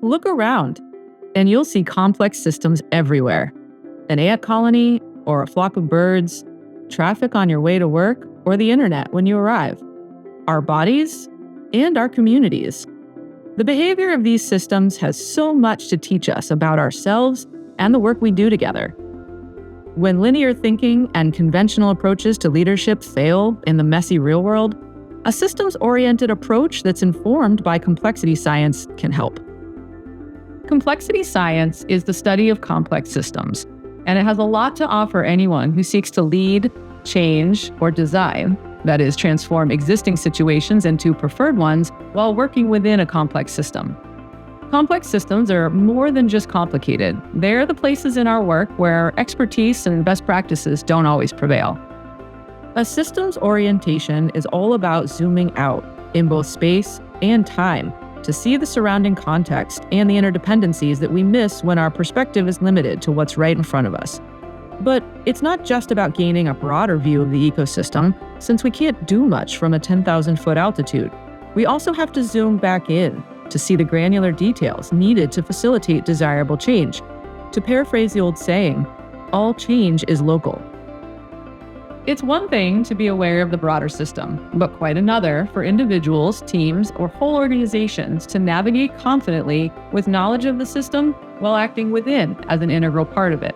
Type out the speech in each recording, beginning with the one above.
Look around, and you'll see complex systems everywhere. An ant colony, or a flock of birds, traffic on your way to work, or the internet when you arrive. Our bodies and our communities. The behavior of these systems has so much to teach us about ourselves and the work we do together. When linear thinking and conventional approaches to leadership fail in the messy real world, a systems-oriented approach that's informed by complexity science can help. Complexity science is the study of complex systems, and it has a lot to offer anyone who seeks to lead, change, or design, that is, transform existing situations into preferred ones while working within a complex system. Complex systems are more than just complicated. They're the places in our work where expertise and best practices don't always prevail. A systems orientation is all about zooming out in both space and time to see the surrounding context and the interdependencies that we miss when our perspective is limited to what's right in front of us. But it's not just about gaining a broader view of the ecosystem, since we can't do much from a 10,000-foot altitude. We also have to zoom back in to see the granular details needed to facilitate desirable change. To paraphrase the old saying, all change is local. It's one thing to be aware of the broader system, but quite another for individuals, teams, or whole organizations to navigate confidently with knowledge of the system while acting within as an integral part of it.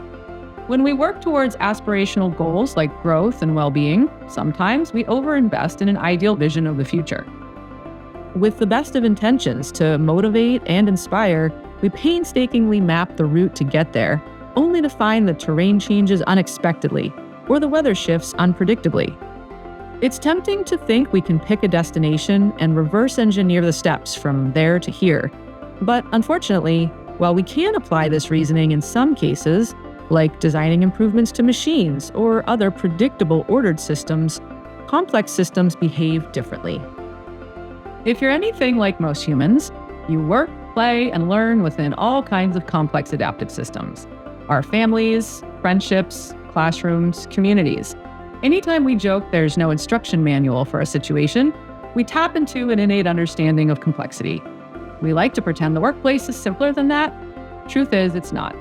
When we work towards aspirational goals like growth and well-being, sometimes we overinvest in an ideal vision of the future. With the best of intentions to motivate and inspire, we painstakingly map the route to get there, only to find the terrain changes unexpectedly, or the weather shifts unpredictably. It's tempting to think we can pick a destination and reverse engineer the steps from there to here. But unfortunately, while we can apply this reasoning in some cases, like designing improvements to machines or other predictable ordered systems, complex systems behave differently. If you're anything like most humans, you work, play, and learn within all kinds of complex adaptive systems. Our families, friendships, classrooms, communities. Anytime we joke there's no instruction manual for a situation, we tap into an innate understanding of complexity. We like to pretend the workplace is simpler than that. Truth is, it's not.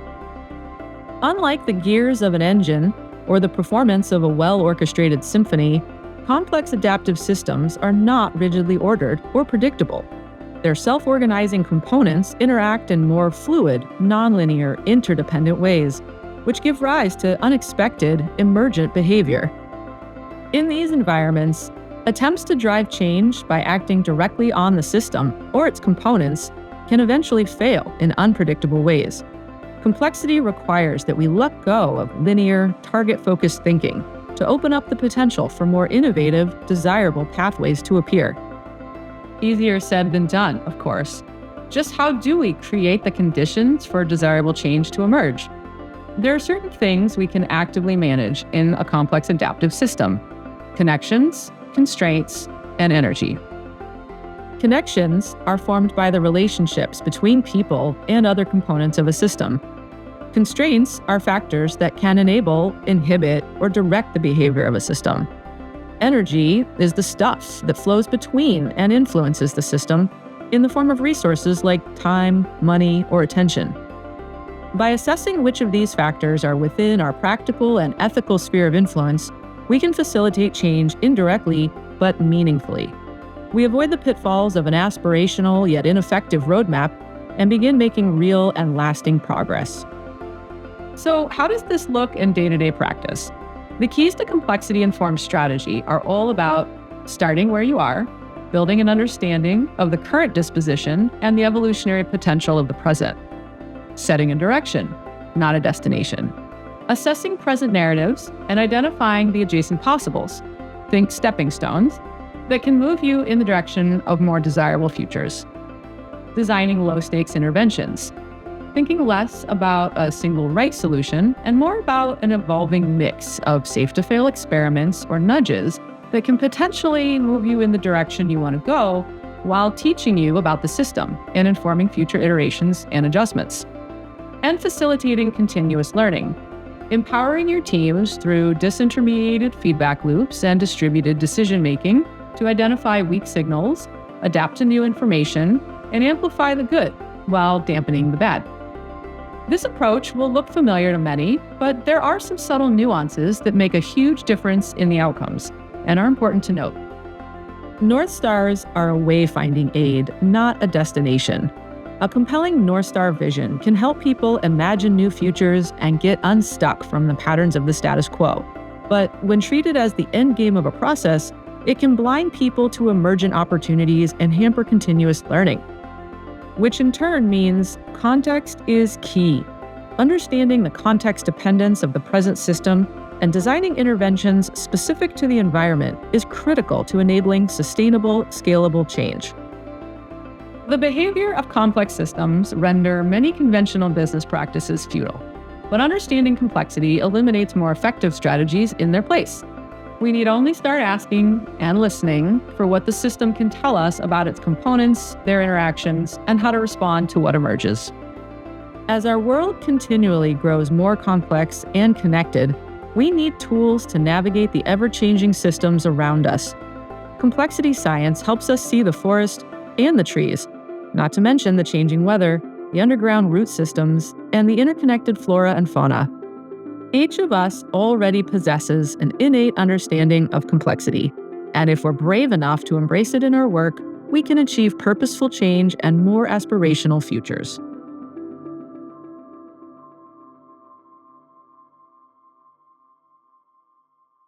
Unlike the gears of an engine or the performance of a well-orchestrated symphony, complex adaptive systems are not rigidly ordered or predictable. Their self-organizing components interact in more fluid, nonlinear, interdependent ways, which give rise to unexpected, emergent behavior. In these environments, attempts to drive change by acting directly on the system or its components can eventually fail in unpredictable ways. Complexity requires that we let go of linear, target-focused thinking to open up the potential for more innovative, desirable pathways to appear. Easier said than done, of course. Just how do we create the conditions for desirable change to emerge? There are certain things we can actively manage in a complex adaptive system: connections, constraints, and energy. Connections are formed by the relationships between people and other components of a system. Constraints are factors that can enable, inhibit, or direct the behavior of a system. Energy is the stuff that flows between and influences the system in the form of resources like time, money, or attention. By assessing which of these factors are within our practical and ethical sphere of influence, we can facilitate change indirectly but meaningfully. We avoid the pitfalls of an aspirational yet ineffective roadmap and begin making real and lasting progress. So, how does this look in day-to-day practice? The keys to complexity-informed strategy are all about starting where you are, building an understanding of the current disposition and the evolutionary potential of the present, setting a direction, not a destination, assessing present narratives, and identifying the adjacent possibles, think stepping stones, that can move you in the direction of more desirable futures, designing low-stakes interventions, thinking less about a single right solution and more about an evolving mix of safe-to-fail experiments or nudges that can potentially move you in the direction you want to go while teaching you about the system and informing future iterations and adjustments. And facilitating continuous learning, empowering your teams through disintermediated feedback loops and distributed decision-making to identify weak signals, adapt to new information, and amplify the good while dampening the bad. This approach will look familiar to many, but there are some subtle nuances that make a huge difference in the outcomes and are important to note. North Stars are a wayfinding aid, not a destination. A compelling North Star vision can help people imagine new futures and get unstuck from the patterns of the status quo. But when treated as the end game of a process, it can blind people to emergent opportunities and hamper continuous learning, which in turn means context is key. Understanding the context dependence of the present system and designing interventions specific to the environment is critical to enabling sustainable, scalable change. The behavior of complex systems render many conventional business practices futile, but understanding complexity eliminates more effective strategies in their place. We need only start asking and listening for what the system can tell us about its components, their interactions, and how to respond to what emerges. As our world continually grows more complex and connected, we need tools to navigate the ever-changing systems around us. Complexity science helps us see the forest and the trees, not to mention the changing weather, the underground root systems, and the interconnected flora and fauna. Each of us already possesses an innate understanding of complexity, and if we're brave enough to embrace it in our work, we can achieve purposeful change and more aspirational futures.